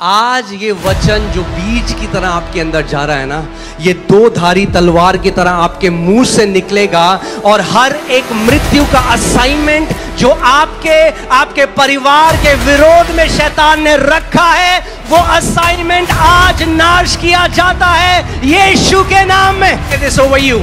आज ये वचन जो बीज की तरह आपके अंदर जा रहा है ना, ये दो धारी तलवार की तरह आपके मुंह से निकलेगा और हर एक मृत्यु का असाइनमेंट जो आपके परिवार के विरोध में शैतान ने रखा है, वो असाइनमेंट आज नाश किया जाता है यीशु के नाम में। It is over you.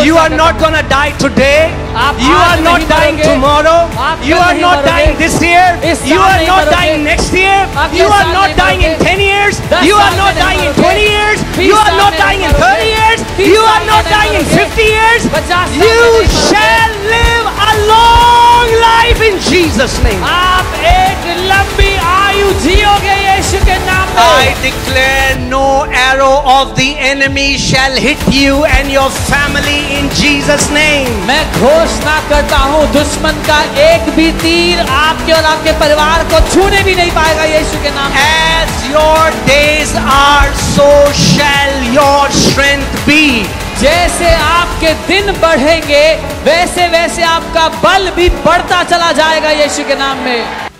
You are not gonna die today. You are not dying tomorrow. You are not dying this year. You are not dying next year. You are not dying in 10 years. You are not dying in 20 years. You are not dying in 30 years. You are not dying in 50 years. You shall live a long life in Jesus' name. आप एक लंबी आयु जियोगे यीशु के नाम में। I declare no arrow of the enemy shall hit you and your family in Jesus' name. मैं घोषणा करता हूँ दुश्मन का एक भी तीर आपके और आपके परिवार को छूने भी नहीं पाएगा यीशु के नाम में। As your days are, so shall your strength be. जैसे आपके दिन बढ़ेंगे वैसे वैसे आपका बल भी बढ़ता चला जाएगा यीशु के नाम में।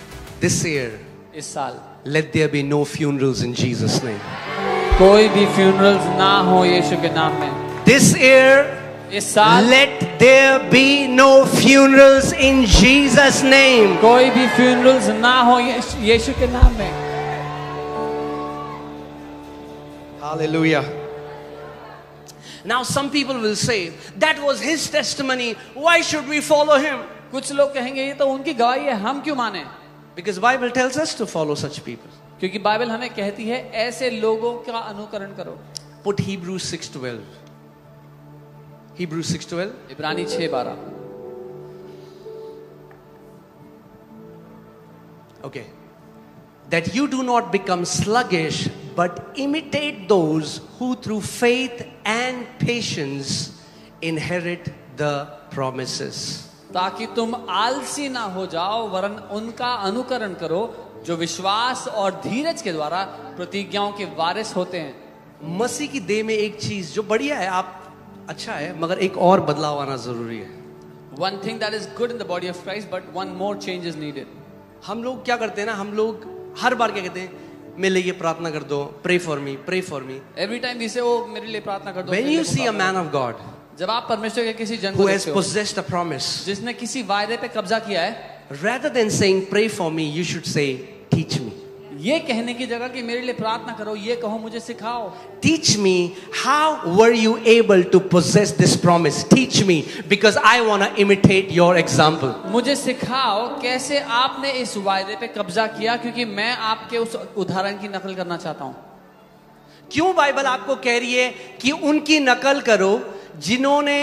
This year, इस साल let there be no funerals in Jesus' name. कोई भी फ्यूनरल्स ना हो यीशु के नाम में। This year, इस साल let there be no funerals in Jesus' name. कोई भी फ्यूनरल्स ना हो यीशु के नाम में। Hallelujah. Now some people will say, that was his testimony, why should we follow him? कुछ लोग कहेंगे ये तो उनकी गवाही है, हम क्यों माने? Because Bible tells us to follow such people. क्योंकि बाइबल हमें कहती है ऐसे लोगों का अनुकरण करो। Put Hebrews 6:12. Hebrews 6:12. इब्रानी 6:12। Okay. That you do not become sluggish, but imitate those who through faith and patience inherit the promises. ताकि तुम आलसी ना हो जाओ वरन उनका अनुकरण करो जो विश्वास और धीरज के द्वारा प्रतिज्ञाओं के वारिस होते हैं। मसीह की देह में एक चीज जो बढ़िया है, आप अच्छा है, मगर एक और बदलाव आना जरूरी है। One thing that is good in the body of Christ, but one more change is needed. हम लोग क्या करते हैं ना, हम लोग हर बार क्या कहते हैं, मेरे लिए प्रार्थना कर दो, pray for me, pray for me. Every time we say, oh मेरे लिए प्रार्थना कर दो। When you see a man of God जब आप परमेश्वर के किसी जन who को has देखते हो possessed a promise, जिसने किसी वायदे पे कब्जा किया है, rather than saying pray for me, you should say teach me. ये कहने की जगह कि मेरे लिए प्रार्थना करो, ये कहो मुझे सिखाओ। Teach me, how were you able to possess this promise? Teach me, because I want to imitate your example. मुझे सिखाओ कैसे आपने इस वायदे पे कब्जा किया, क्योंकि मैं आपके उस उदाहरण की नकल करना चाहता हूँ। क्यों बाइबल आपको कह रही है कि उनकी नकल करो जिन्होंने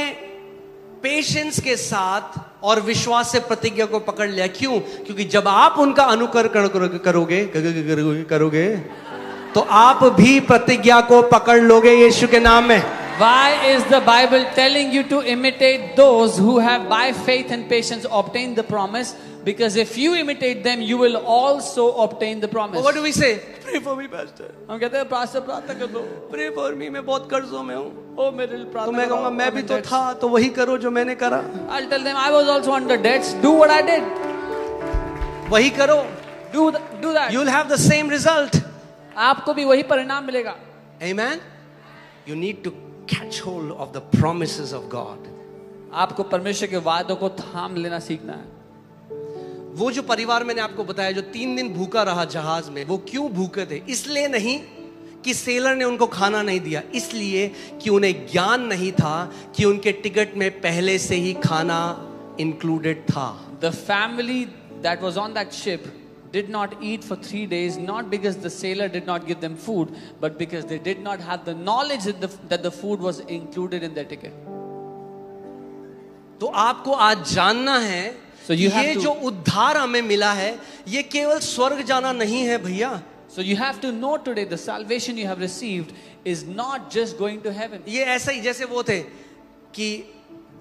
पेशेंस के साथ और विश्वास से प्रतिज्ञा को पकड़ लिया? क्यों? क्योंकि जब आप उनका अनुकरण करोगे तो आप भी प्रतिज्ञा को पकड़ लोगे यीशु के नाम में। Why is the Bible telling you to imitate those who have by faith and patience obtained the promise? Because if you imitate them, you will also obtain the promise. What do we say? Pray for me, pastor. हम कहते हैं pastor प्रार्थना कर दो। Pray for me, मैं बहुत कर्जों में हूँ। ओ मेरे लिए प्रार्थना तो मैं कहूँगा मैं भी तो करो। था, तो वही करो जो मैंने करा। I'll tell them I was also under debts. Do what I did. वही करो। Do that. You'll have the same result. आपको भी वही परिणाम मिलेगा। Amen. You need to catch hold of the promises of God. आपको परमेश्वर के वादों को थाम लेना सीखना है। वो जो परिवार मैंने आपको बताया जो 3 दिन भूखा रहा जहाज में, वो क्यों भूखे थे? इसलिए नहीं कि सेलर ने उनको खाना नहीं दिया, इसलिए कि उन्हें ज्ञान नहीं था कि उनके टिकट में पहले से ही खाना इंक्लूडेड था। The family that was on that ship did not eat for 3 days, not because the sailor did not give them food, but because they did not have the knowledge that the food was included in their ticket. तो आपको आज जानना है, So you have ये to- जो उद्धार हमें मिला है, ये केवल स्वर्ग जाना नहीं है भैया। So you have to know today the salvation you have received is not just going to heaven. ये ऐसा ही जैसे वो थे कि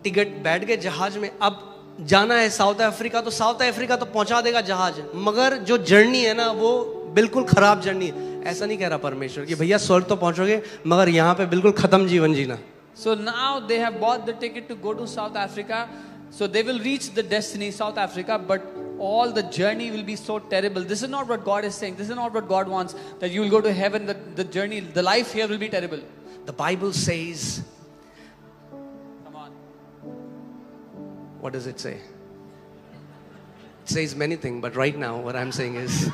टिकट बैठ गए जहाज में, अब जाना है साउथ अफ्रीका, तो साउथ अफ्रीका तो पहुंचा देगा जहाज, मगर जो जर्नी है ना वो बिल्कुल खराब जर्नी है। ऐसा नहीं कह रहा परमेश्वर कि भैया स्वर्ग तो पहुंचोगे मगर यहाँ पे बिल्कुल खत्म जीवन जीना। So now they have bought the ticket to go to South Africa. So they will reach the destiny South Africa, but all the journey will be so terrible. This is not what God is saying. This is not what God wants. That you will go to heaven, the journey, the life here will be terrible. The Bible says, Come on. what does it say? It says many things, but right now what I'm saying is,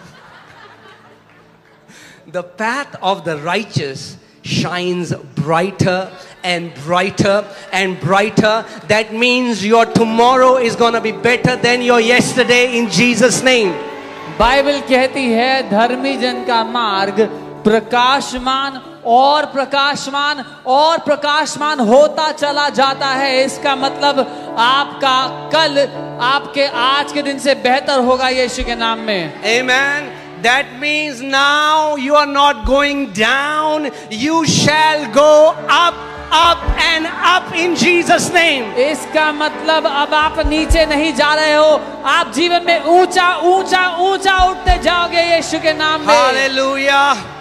the path of the righteous shines brighter and brighter and brighter. That means your tomorrow is going to be better than your yesterday in Jesus name. Bible कहती है धर्मी जन का मार्ग प्रकाशमान और प्रकाशमान और प्रकाशमान होता चला जाता है. इसका मतलब आपका कल आपके आज के दिन से बेहतर होगा यीशु के नाम में. Amen. That means now you are not going down. You shall go up, up and up in Jesus name. इसका मतलब अब आप नीचे नहीं जा रहे हो, आप जीवन में ऊंचा ऊंचा ऊंचा उठते जाओगे यीशु के नाम में. Hallelujah.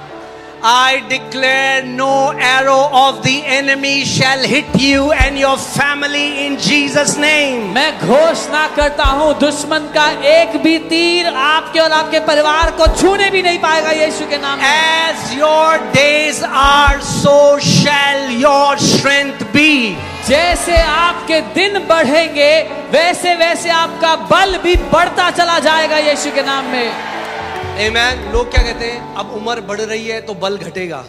I declare no arrow of the enemy shall hit you and your family in Jesus name. मैं घोषणा करता हूँ दुश्मन का एक भी तीर आपके और आपके परिवार को छूने भी नहीं पाएगा यीशु के नाम में. As your days are, so shall your strength be. जैसे आपके दिन बढ़ेंगे वैसे वैसे आपका बल भी बढ़ता चला जाएगा यीशु के नाम में. Amen. लोग क्या कहते हैं, अब उम्र बढ़ रही है तो बल घटेगा.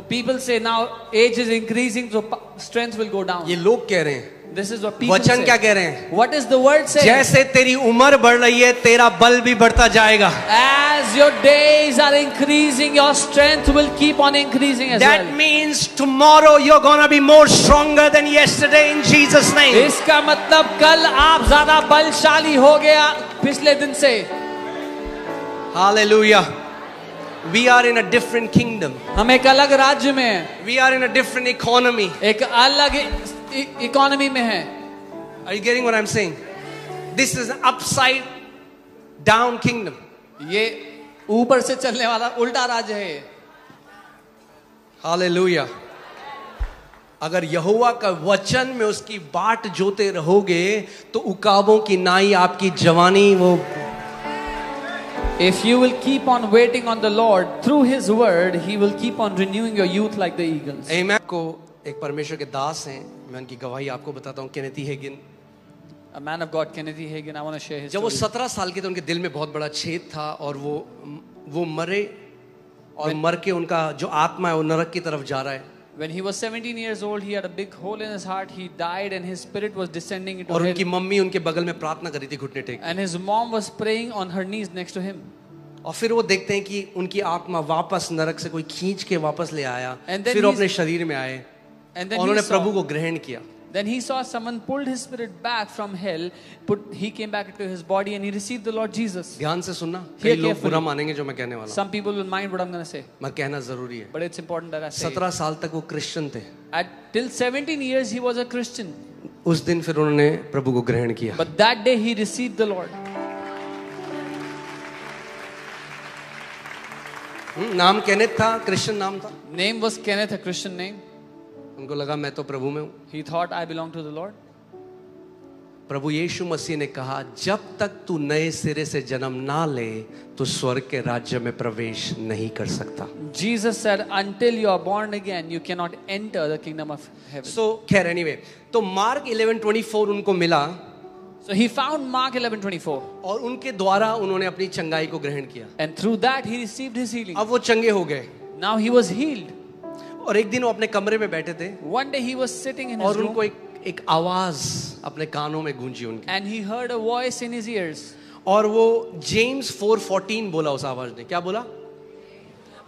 People say now age is increasing so strength will go down. ये लोग कह रहे हैं. This is what people वचन say. क्या कह रहे हैं? What is the word saying? जैसे तेरी उम्र बढ़ रही है तेरा बल भी बढ़ता जाएगा. As your days are increasing, your strength will keep on increasing as That well. means tomorrow you're gonna be more stronger than yesterday in Jesus name. इसका मतलब कल आप ज्यादा बलशाली हो गया पिछले दिन से. Hallelujah. We are in a different kingdom. हम एक अलग राज्य में हैं. We are in a different economy. एक अलग इकोनॉमी में हैं. Are you getting what I'm saying? This is an upside down kingdom. ये ऊपर से चलने वाला उल्टा राज्य है. Hallelujah. अगर यहोवा का वचन में उसकी बाट जोते रहोगे तो उकाबों की नाई आपकी जवानी वो. If you will keep on waiting on the Lord through His word, He will keep on renewing your youth like the eagles. Amen. को एक परमेश्वर के दास हैं, मैं उनकी गवाही आपको बताता हूँ. केनेथी हेगिन, A man of God, Kennedy Hagin, I want to share his जब वो story. 17 साल के थे उनके दिल में बहुत बड़ा छेद था और वो मरे और मर के उनका जो आत्मा है वो नरक की तरफ जा रहा है. When he was 17 years old, he had a big hole in his heart. He died and his spirit was descending into और hell. उनकी मम्मी उनके बगल में प्रार्थना कर रही थी घुटने take. And his mom was praying on her knees next to him. और फिर वो देखते हैं कि उनकी आत्मा वापस नरक से कोई खींच के वापस ले आया. And then फिर अपने शरीर में आए And then और he उन्होंने saw, प्रभु को ग्रहण किया. then he saw someone pulled his spirit back from hell. He came back into his body and he received the Lord Jesus. ध्यान से सुनना. Hear कई लोग carefully. बुरा मानेंगे जो मैं कहने वाला हूँ. Some people will mind what I'm going to say, मैं कहना जरूरी है. but it's important that I say it. 17 साल तक वो क्रिश्चियन थे. Till 17 years he was a Christian. उस दिन फिर उन्होंने प्रभु को ग्रहण किया. But that day he received the Lord. नाम केनेथ था, क्रिश्चियन नाम था. Name was Kenneth, a Christian name. उनको लगा मैं तो प्रभु में हूँ. He thought I belong to the Lord. प्रभु यीशु मसीह ने कहा जब तक तू नए सिरे से जन्म ना ले तो स्वर्ग के राज्य में प्रवेश नहीं कर सकता. Jesus said, until you are born again, you cannot enter the kingdom of heaven. So खैर anyway, तो मार्क 11:24 उनको मिला So he found Mark 11:24. और उनके द्वारा उन्होंने अपनी चंगाई को ग्रहण किया. And through that he received his healing. अब वो चंगे हो गए. Now he was healed. और एक दिन वो अपने कमरे में बैठे थे One day he was sitting in his और room उनको एक आवाज अपने कानों में गूंजी उनकी. and he heard a voice in his ears. और वो जेम्स 4:14 बोला उस आवाज ने. क्या बोला?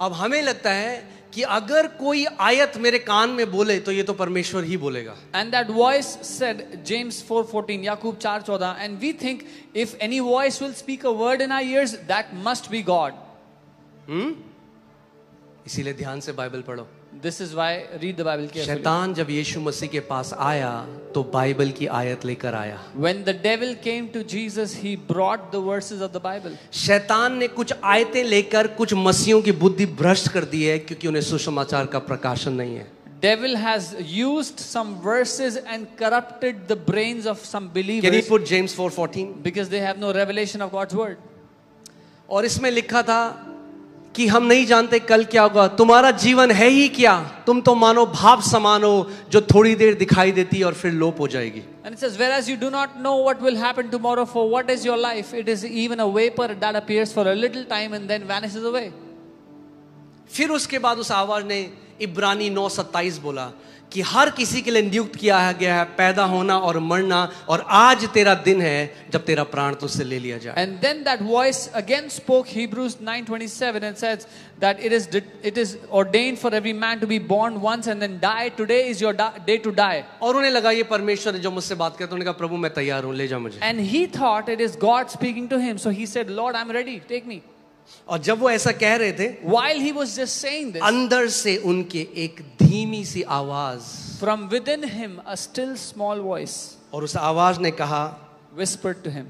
अब हमें लगता है कि अगर कोई आयत मेरे कान में बोले तो ये तो परमेश्वर ही बोलेगा. And that voice said, James 4:14, Yakub 4:14, and we think if any voice will speak a word in our ears, that must be God. इसीलिए ध्यान से बाइबल पढ़ो. This is why read the Bible carefully. शैतान जब यीशु मसीह के पास आया तो Bible की आयत लेकर आया. When the devil came to Jesus, he brought the verses of the Bible. शैतान ने कुछ आयतें लेकर कुछ मसीहों की बुद्धि भ्रष्ट कर दी है क्योंकि उन्हें सुसमाचार का प्रकाशन नहीं है. devil has used some verses and corrupted the brains of some Can you believers put James 4:14? because they have no revelation of God's word. और इसमें लिखा था कि हम नहीं जानते कल क्या होगा, तुम्हारा जीवन है ही क्या, तुम तो मानो भाप समान हो जो थोड़ी देर दिखाई देती है और फिर लोप हो जाएगी. And it says, whereas you do not know what will happen tomorrow, for what is your life? It is even a vapor that appears for a little time and then vanishes away. फिर उसके बाद उस आवाज ने इब्रानी 9:27 बोला कि हर किसी के लिए नियुक्त किया गया है पैदा होना और मरना, और आज तेरा दिन है जब तेरा प्राण तुझसे ले लिया जाए. And then that voice again spoke, Hebrews 9:27, and says that it is ordained for every man to be born once and then die. Today is your day to die. और उन्हें लगा ये परमेश्वर जो मुझसे बात करता है, उन्होंने कहा प्रभु मैं तैयार हूं, ले जा मुझे. And he thought it is God speaking to him, so he said, Lord, I'm ready, take me. और जब वो ऐसा कह रहे थे, While he was just saying this, अंदर से उनके एक धीमी सी आवाज, from within him a still small voice और उस आवाज ने कहा, whispered to him,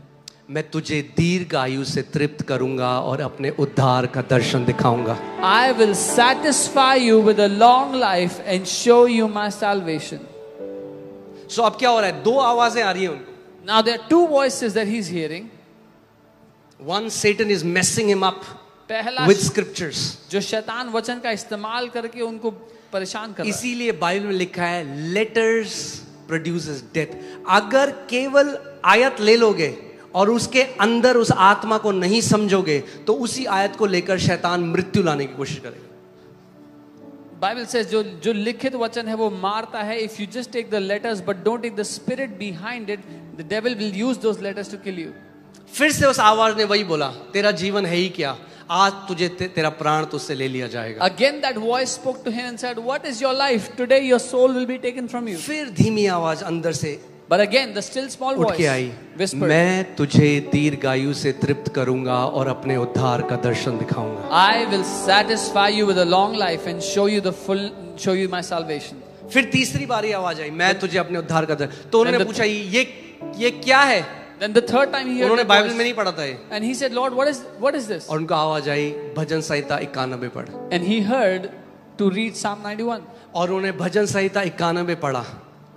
मैं तुझे दीर्घ आयु से तृप्त करूंगा और अपने उद्धार का दर्शन दिखाऊंगा. I will satisfy you with a long life and show you my salvation. सो अब क्या हो रहा है, दो आवाजें आ रही हैं उनको. Now there are two voices that he's hearing. One, Satan is messing him up पहला with scriptures. जो शैतान वचन का इस्तेमाल करके उनको परेशान कर रहा है. इसीलिए बाइबल में लिखा है लेटर्स प्रोड्यूसेस डेथ. अगर केवल आयत ले लोगे और उसके अंदर उस आत्मा को नहीं समझोगे तो उसी आयत को लेकर शैतान मृत्यु लाने की कोशिश करेगा. Bible says जो लिखित वचन है वो मारता है. If you just take the letters but don't take the spirit behind it, the devil will use those letters to kill you. फिर से उस आवाज ने वही बोला, तेरा जीवन है ही क्या, आज तुझे तेरा प्राण तुझसे ले लिया जाएगा. Again that voice spoke to him and said, what is your life? Today your soul will be taken from you. फिर धीमी आवाज अंदर से But again the still small उठ voice के आई, whispered, मैं तुझे दीर्घ आयु से तृप्त करूंगा और अपने उद्धार का दर्शन दिखाऊंगा. I will satisfy you with a long life and show you my salvation. फिर तीसरी बारी आवाज आई, मैं तुझे अपने उद्धार का दर्शन. तो उन्होंने पूछा ये क्या है. Then the third time he heard उन्होंने the बाइबल voice, में नहीं पढ़ा था ये. and he said, Lord, what is this? और उनका आवाज आई, भजन संहिता 91 पढ़. And he heard to read Psalm 91. और उन्होंने भजन संहिता 91 पढ़ा.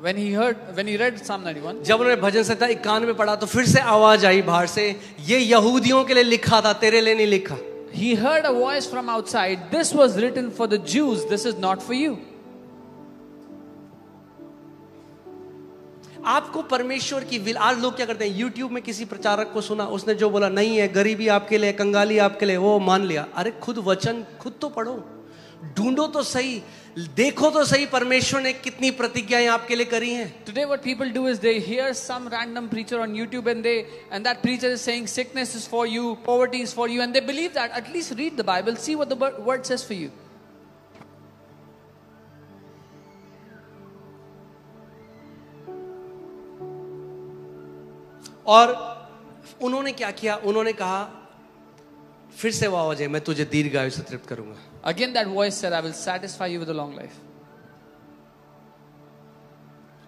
When he read Psalm 91, जब उन्होंने भजन संहिता 91 पढ़ा तो फिर से आवाज आई बाहर से, ये यहूदियों के लिए लिखा था, तेरे लिए नहीं लिखा. he heard a voice from outside, this was written for the Jews, this is not for you. आपको परमेश्वर की विल. आज लोग क्या करते हैं, यूट्यूब में किसी प्रचारक को सुना, उसने जो बोला नहीं है, गरीबी आपके लिए, कंगाली आपके लिए, वो मान लिया. अरे खुद वचन खुद तो पढ़ो, ढूंढो तो सही, देखो तो सही परमेश्वर ने कितनी प्रतिज्ञाएं आपके लिए करी हैं. Today what people do is they hear some random preacher on YouTube and that preacher is saying sickness is for you, poverty is for you, and they believe that. At least read the Bible, see what the word says for you. और उन्होंने क्या किया, उन्होंने कहा, फिर से वो आवाज है, मैं तुझे दीर्घ आयु से तृप्त करूंगा. Again that voice said, I will satisfy you with a long life.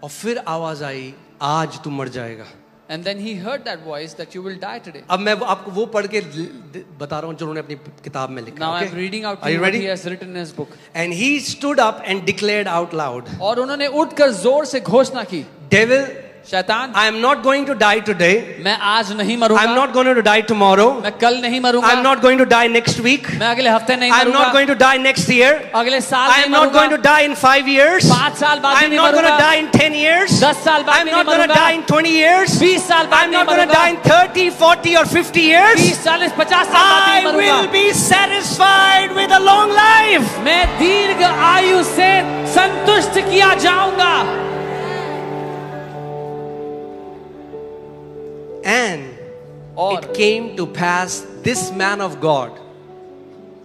और फिर आवाज आई, आज तू मर जाएगा. And then he heard that voice that you will die today. अब मैं आपको वो पढ़ के बता रहा हूं जो उन्होंने अपनी किताब में लिखा. Now Okay? I'm reading out Are you what ready? he has written in his book. And he stood up and declared out loud, और उन्होंने उठकर जोर से घोषणा की, Devil, शैतान, I am not going to die today. मैं आज नहीं मरूंगा. I am not going to die tomorrow. मैं कल नहीं मरूंगा. I am not going to die next week. मैं अगले हफ्ते नहीं I am मरूंगा. not going to die next year. अगले साल I नहीं am not going to मरूंगा. die in 5 years. 5 साल बाद I am नहीं not going to मरूंगा. die in 10 years. 10 साल I बाद am नहीं not going to मरूंगा. die in 20 years. 20 साल I बाद am नहीं not going to मरूंगा. die in 30, 40 or 50 years. 30, 40, 50 साल बाद I नहीं मरूंगा. will be satisfied with a long life. मैं दीर्घ आयु से संतुष्ट किया जाऊंगा. And और it came to pass, this man of God,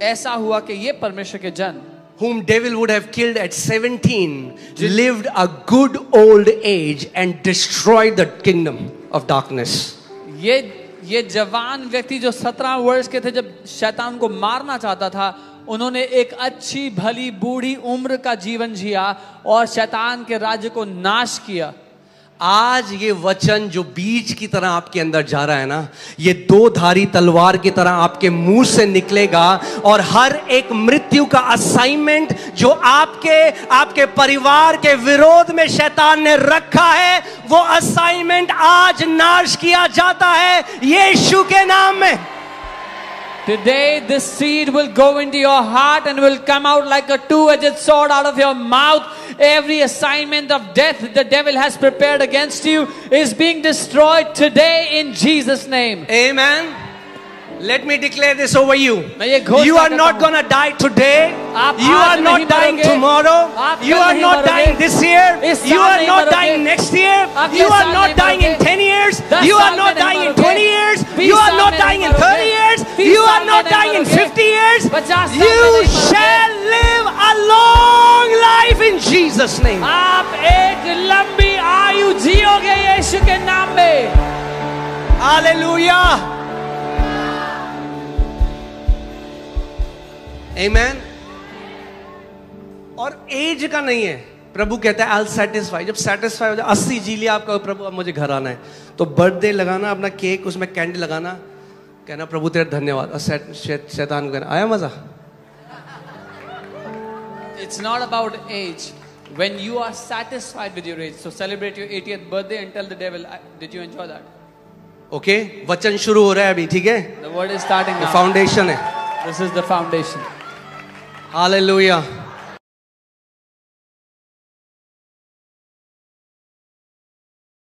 ऐसा हुआ कि ये परमेश्वर के जन, whom devil would have killed at 17, lived a good old age and destroyed the kingdom of darkness. ये जवान व्यक्ति जो 17 वर्ष के थे जब शैतान को मारना चाहता था, उन्होंने एक अच्छी भली बूढ़ी उम्र का जीवन जिया और शैतान के राज्य को नाश किया. आज ये वचन जो बीज की तरह आपके अंदर जा रहा है ना, ये दो धारी तलवार की तरह आपके मुंह से निकलेगा और हर एक मृत्यु का असाइनमेंट जो आपके परिवार के विरोध में शैतान ने रखा है, वो असाइनमेंट आज नाश किया जाता है यीशु के नाम में। Today, this seed will go into your heart and will come out like a two-edged sword out of your mouth. Every assignment of death the devil has prepared against you is being destroyed today in Jesus' name. Amen. Let me declare this over you. You You are not going to die today. You are not dying tomorrow. You are not dying this year. You are not dying next year. You are not dying in 10 years. You are not dying in 20 years. You are not dying in 30 years. You are not dying in 50 years. You shall live a long life in Jesus' name. आप एक लंबी आयु जियोगे यीशु के नाम में. Hallelujah. Amen. और as का नहीं है. प्रभु कहता है I'll satisfy. जब satisfy हो जाए, 80 जी लिया आपका, प्रभु अब मुझे घर आना है, तो बर्थडे लगाना, अपना केक, उसमें कैंडल लगाना, कहना प्रभु तेरा धन्यवाद, और शैतान को कहना आया मजा. It's not about age. When you are satisfied with your age, so celebrate your 80th birthday and tell the devil, did you enjoy that? Okay, वचन शुरू हो रहा है अभी, ठीक है? The word is starting now. Foundation है. This is the foundation. Hallelujah.